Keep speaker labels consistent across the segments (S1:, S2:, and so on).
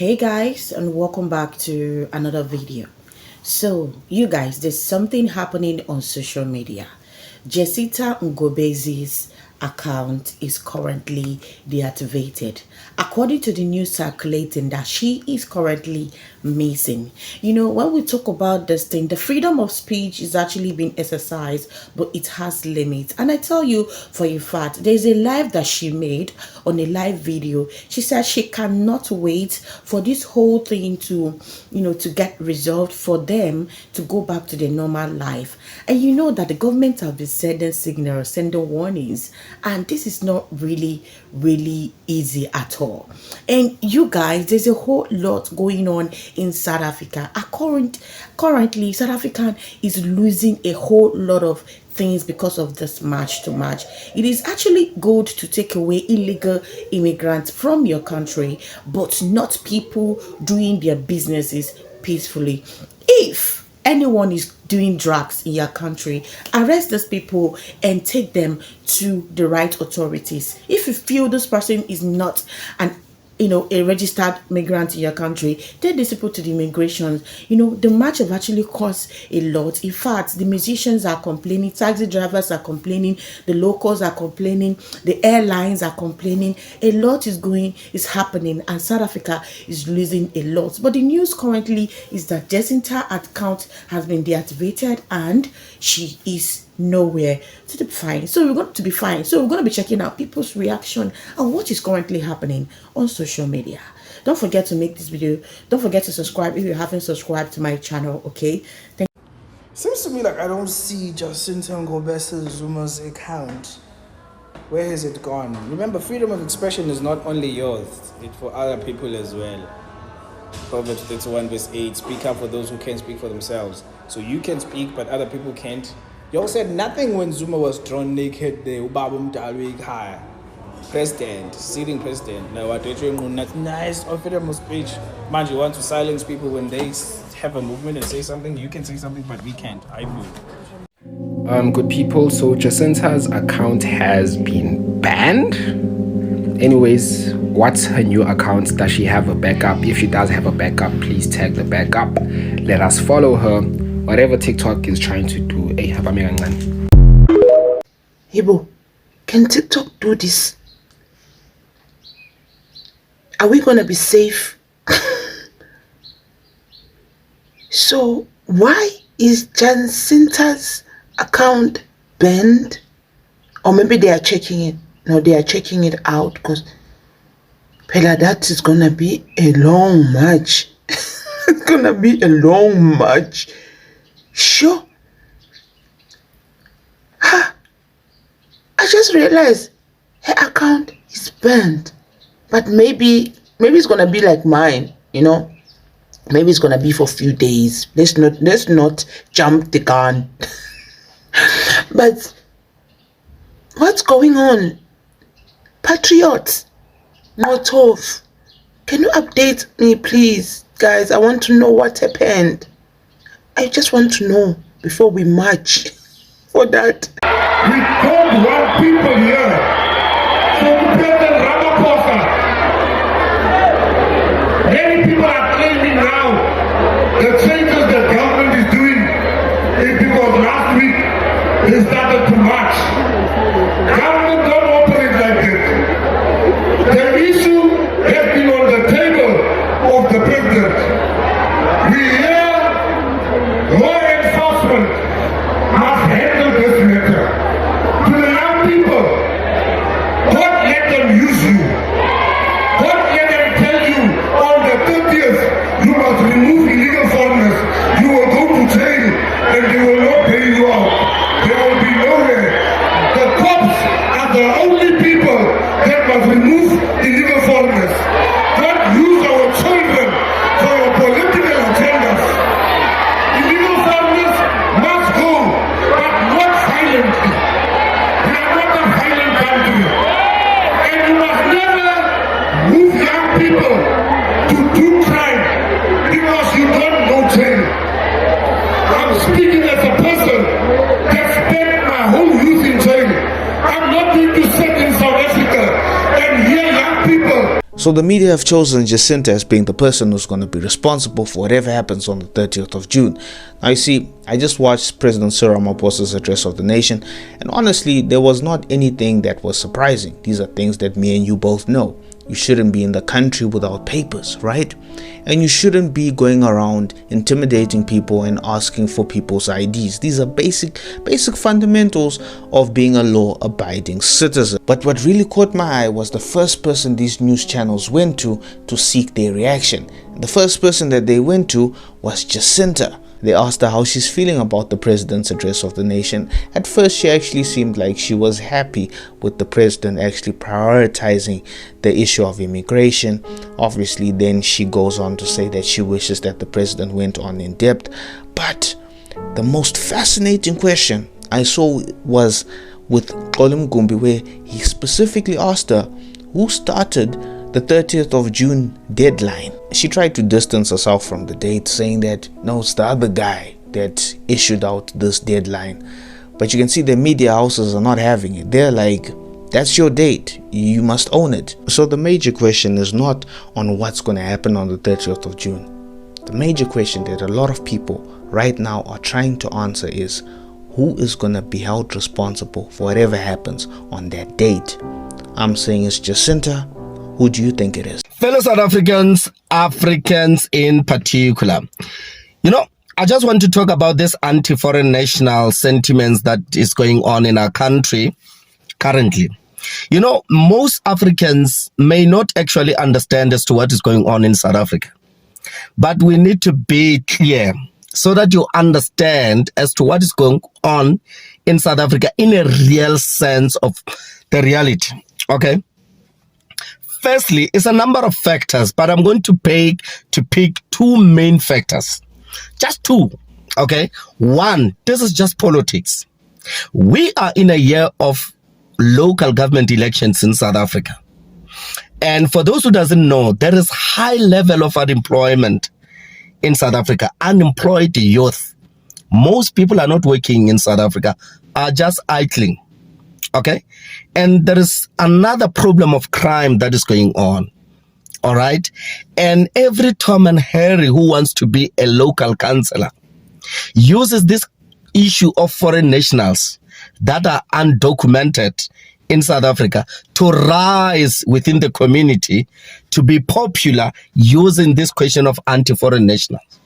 S1: Hey guys, and welcome back to another video. So you guys, there's something happening on social media. Jacinta Ngobese's account is currently deactivated, according to the news circulating that she is currently missing. You know, when we talk about this thing, the freedom of speech is actually being exercised, but it has limits. And I tell you for a fact, there's a live that she made on a live video. She said she cannot wait for this whole thing to, to get resolved, for them to go back to their normal life. And you know that the government have been sending signals, sending warnings, and this is not really easy at all. And you guys, there's a whole lot going on in South Africa. Currently South Africa is losing a whole lot of things because of this march to march. It is actually good to take away illegal immigrants from your country, but not people doing their businesses peacefully. If anyone is doing drugs in your country, arrest those people and take them to the right authorities. If you feel this person is not a registered migrant in your country, take these people to the immigration. The march have actually caused a lot. In fact, the musicians are complaining, taxi drivers are complaining, the locals are complaining, the airlines are complaining. A lot is happening, and South Africa is losing a lot. But the news currently is that Jacinta account has been deactivated and she is nowhere to be fine. So we're going to be fine. So we're going to be checking out people's reaction and what is currently happening on social media. Don't forget to make this video. Don't forget to subscribe if you haven't subscribed to my channel. Okay.
S2: Seems to me like I don't see Jacinta Ngobese Zuma's account. Where has it gone? Remember, freedom of expression is not only yours, it's for other people as well. Proverbs 31 verse 8, speak up for those who can't speak for themselves. So you can speak, but other people can't. Y'all said nothing when Zuma was drawn naked there. President, sitting president. Now what that's nice of freedom of speech. Man, you want to silence people when they have a movement and say something. You can say something, but we can't. I move.
S3: Good people, so Jacinta's account has been banned. Anyways, what's her new account? Does she have a backup? If she does have a backup, please tag the backup. Let us follow her. Whatever TikTok is trying to do.
S4: Hibo, can TikTok do this? Are we gonna be safe? So why is Jacinta's account banned? Or maybe they are checking it. No, they are checking it out, because Pela, that is gonna be a long march. It's gonna be a long march. Sure. I just realized her account is banned. But maybe it's gonna be like mine, Maybe it's gonna be for a few days. Let's not jump the gun. But what's going on? Patriots, Motov, can you update me, please? Guys, I want to know what happened. I just want to know before we march for that.
S5: We don't want people here. So President Ramaphosa, many people are claiming now the changes the government is doing is because last week they started to march. Government don't operate like this. The issue has been on the table of the president. We hear law enforcement must handle this matter. To the young people, don't let them use you. Don't let them tell you on the 30th you must remove illegal foreigners. You will go to jail and they will not pay you out. There will be nowhere. The cops are the only people that must remove illegal foreigners. Don't use our children for your political agendas. Illegal foreigners must go, but not violently. We are not a violent country. And you must never move young people to do crime because you don't know jail. I'm speaking as a person that spent my whole youth in jail. I'm not going to sit in South Africa and hear young people
S2: So the media have chosen Jacinta as being the person who's going to be responsible for whatever happens on the 30th of June. Now you see, I just watched President Cyril Ramaphosa's address of the nation, and honestly, there was not anything that was surprising. These are things that me and you both know. You shouldn't be in the country without papers, right? And you shouldn't be going around intimidating people and asking for people's IDs. These are basic fundamentals of being a law-abiding citizen. But what really caught my eye was the first person these news channels went to seek their reaction. The first person that they went to was Jacinta. They asked her how she's feeling about the president's address of the nation. At first, she actually seemed like she was happy with the president actually prioritizing the issue of immigration. Obviously, then she goes on to say that she wishes that the president went on in depth. But the most fascinating question I saw was with Codey Mgumbi, where he specifically asked her who started the 30th of June deadline. She tried to distance herself from the date, saying that no, it's the other guy that issued out this deadline. But you can see the media houses are not having it. They're like, that's your date, you must own it. So the major question is not on what's going to happen on the 30th of June. The major question that a lot of people right now are trying to answer is, who is going to be held responsible for whatever happens on that date? I'm saying it's Jacinta. Who do you think it is?
S6: Fellow South Africans, Africans in particular, I just want to talk about this anti-foreign national sentiments that is going on in our country currently. Most Africans may not actually understand as to what is going on in South Africa, but we need to be clear so that you understand as to what is going on in South Africa in a real sense of the reality, okay? Firstly, it's a number of factors, but I'm going to pick two main factors. Just two, okay? One, this is just politics. We are in a year of local government elections in South Africa. And for those who doesn't know, there is high level of unemployment in South Africa. Unemployed youth. Most people are not working in South Africa, are just idling. Okay, and there is another problem of crime that is going on. All right, and every Tom and Harry who wants to be a local councillor uses this issue of foreign nationals that are undocumented in South Africa to rise within the community, to be popular, using this question of anti-foreign nationals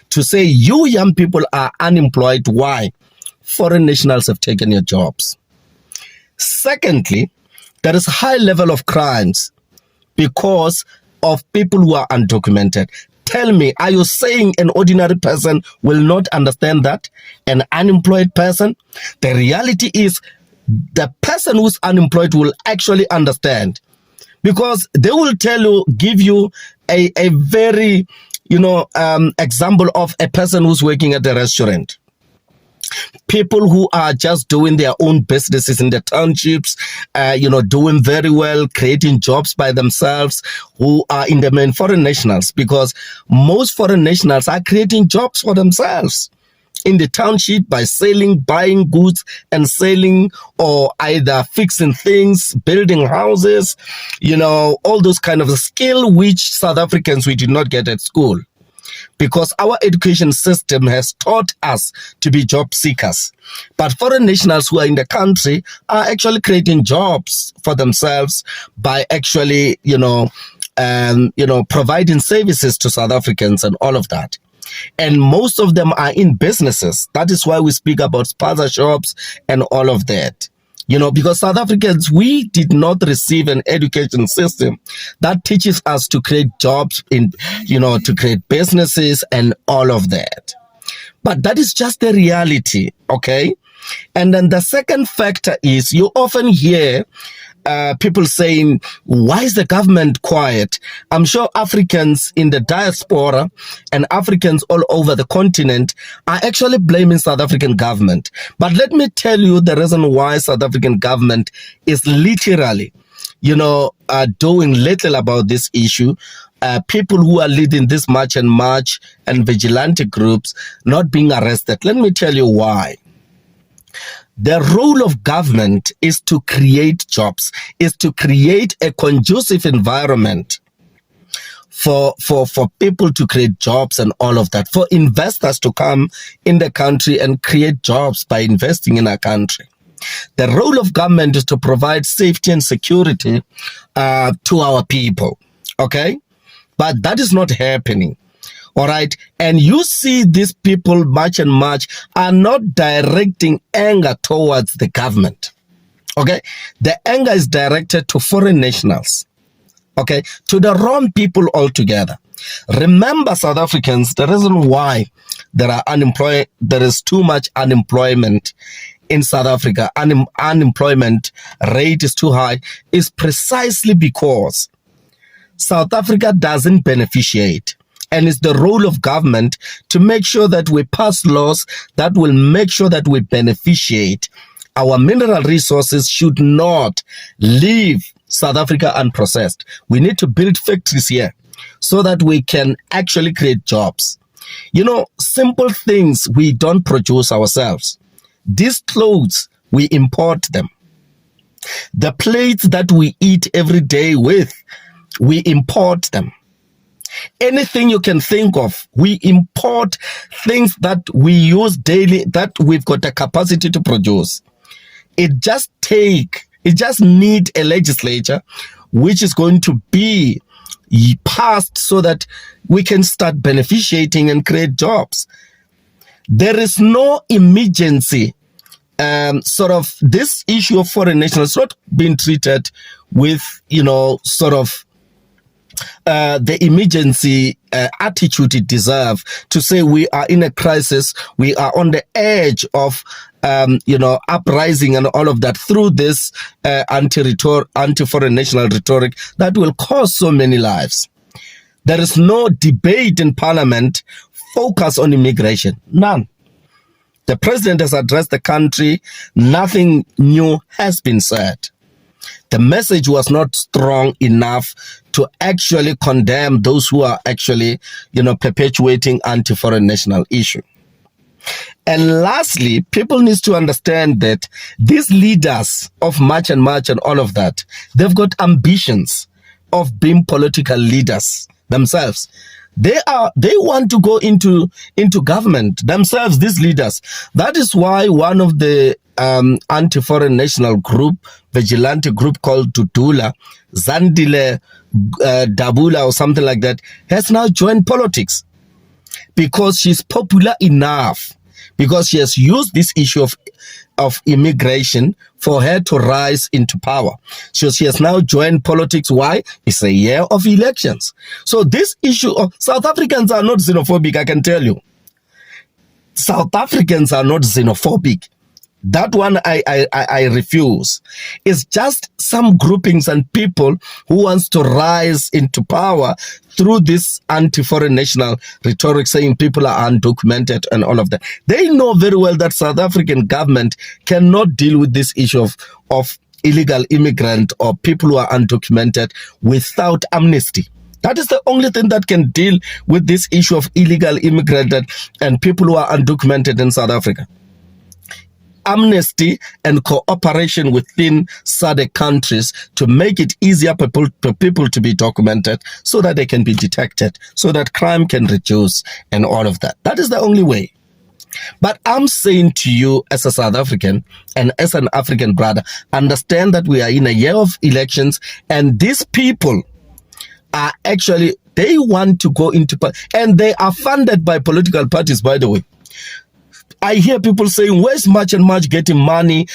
S6: to say you young people are unemployed. Why? Foreign nationals have taken your jobs. Secondly, there is a high level of crimes because of people who are undocumented. Tell me, are you saying an ordinary person will not understand that? An unemployed person? The reality is the person who's unemployed will actually understand, because they will give you a very, example of a person who's working at a restaurant. People who are just doing their own businesses in the townships, doing very well, creating jobs by themselves, who are in the main foreign nationals, because most foreign nationals are creating jobs for themselves in the township by selling, buying goods and selling, or either fixing things, building houses, all those kind of skill which South Africans we did not get at school. Because our education system has taught us to be job seekers. But foreign nationals who are in the country are actually creating jobs for themselves by actually, providing services to South Africans and all of that. And most of them are in businesses. That is why we speak about sponsor shops and all of that. Because South Africans, we did not receive an education system that teaches us to create jobs to create businesses and all of that. But that is just the reality, okay? And then the second factor is you often hear people saying, why is the government quiet? I'm sure Africans in the diaspora and Africans all over the continent are actually blaming South African government. But let me tell you the reason why South African government is literally, doing little about this issue. People who are leading this march and vigilante groups not being arrested. Let me tell you why. The role of government is to create jobs, is to create a conducive environment for people to create jobs and all of that, for investors to come in the country and create jobs by investing in our country. The role of government is to provide safety and security to our people, okay? But that is not happening, all right? And you see these people much and much are not directing anger towards the government, okay? The anger is directed to foreign nationals, okay? To the wrong people altogether. Remember, South Africans, the reason why there is too much unemployment in South Africa, unemployment rate is too high, is precisely because South Africa doesn't beneficiate. And it's the role of government to make sure that we pass laws that will make sure that we beneficiate. Our mineral resources should not leave South Africa unprocessed. We need to build factories here so that we can actually create jobs. You know, simple things we don't produce ourselves. These clothes, we import them. The plates that we eat every day with, we import them. Anything you can think of, we import things that we use daily, that we've got the capacity to produce. It just need a legislature which is going to be passed so that we can start beneficiating and create jobs. There is no emergency. Sort of this issue of foreign nationals not being treated with, the emergency attitude it deserves, to say we are in a crisis, we are on the edge of uprising and all of that, through this anti-foreign national rhetoric that will cost so many lives. There is no debate in parliament focus on immigration. None. The president has addressed the country. Nothing new has been said. The message was not strong enough to actually condemn those who are actually, perpetuating anti-foreign national issue. And lastly, people need to understand that these leaders of March and all of that, they've got ambitions of being political leaders themselves. They want to go into government themselves, these leaders. That is why one of the anti-foreign national group, vigilante group called Dudula, Zandile Dabula or something like that, has now joined politics, because she's popular enough, because she has used this issue of immigration for her to rise into power. So she has now joined politics. Why? It's a year of elections. So this issue of South Africans are not xenophobic, I can tell you. South Africans are not xenophobic. That one I refuse. It's just some groupings and people who wants to rise into power through this anti-foreign national rhetoric, saying people are undocumented and all of that. They know very well that South African government cannot deal with this issue of illegal immigrant or people who are undocumented without amnesty. That is the only thing that can deal with this issue of illegal immigrant and people who are undocumented in South Africa. Amnesty and cooperation within SADC countries to make it easier for people to be documented so that they can be detected, so that crime can reduce and all of that. That is the only way. But I'm saying to you as a South African and as an African brother, understand that we are in a year of elections, and these people are actually, they want to go into, and they are funded by political parties, by the way. I hear people saying, where's March and March getting money,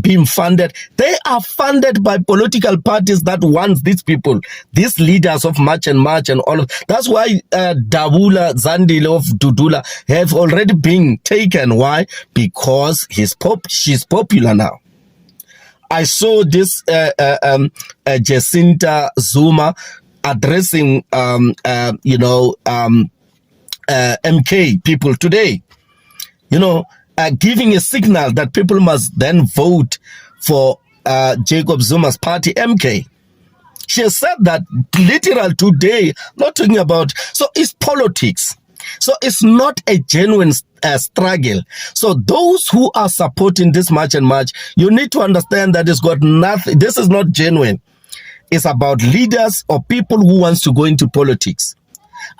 S6: being funded? They are funded by political parties that want these people, these leaders of March and all of. That's why Dabula Zandile of Dudula have already been taken. Why? Because she's popular now. I saw this Jacinta Zuma addressing MK people today. Giving a signal that people must then vote for Jacob Zuma's party, MK. She has said that literal today, not talking about, so it's politics. So it's not a genuine struggle. So those who are supporting this March and March, you need to understand that it's got nothing, this is not genuine. is about leaders or people who wants to go into politics,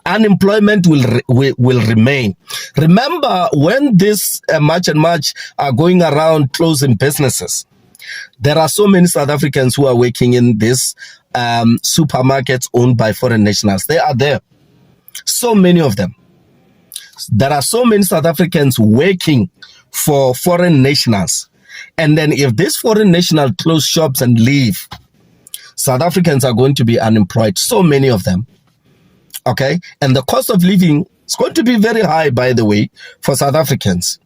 S6: unemployment will remain. Remember, when this March and March are going around closing businesses, there are so many South Africans who are working in these supermarkets owned by foreign nationals. They are there. So many of them. There are so many South Africans working for foreign nationals. And then if this foreign national close shops and leave, South Africans are going to be unemployed. So many of them. Okay? And the cost of living is going to be very high, by the way, for South Africans.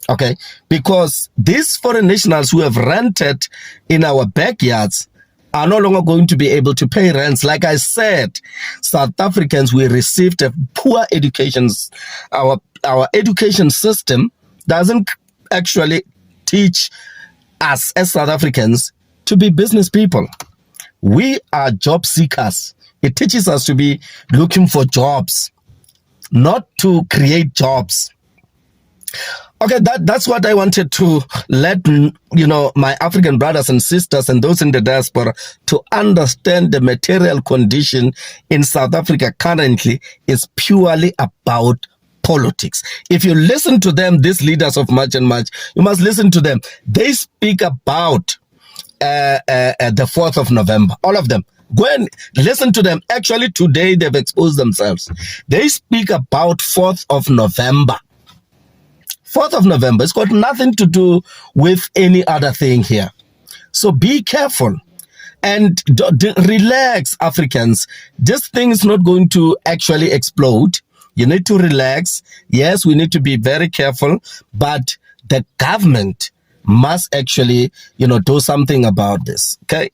S6: Okay? Because these foreign nationals who have rented in our backyards are no longer going to be able to pay rents. Like I said, South Africans, we received a poor education. Our education system doesn't actually teach us as South Africans to be business people. We are job seekers. It teaches us to be looking for jobs, not to create jobs. Okay, that's what I wanted to let my African brothers and sisters and those in the diaspora to understand. The material condition in South Africa currently is purely about politics. If you listen to them, these leaders of March and March, you must listen to them. They speak about the 4th of November, all of them. Go and listen to them. Actually, today they've exposed themselves. They speak about 4th of November. 4th of November, it's got nothing to do with any other thing here. So be careful and relax, Africans. This thing is not going to actually explode. You need to relax. Yes, we need to be very careful, but the government must actually, do something about this. Okay.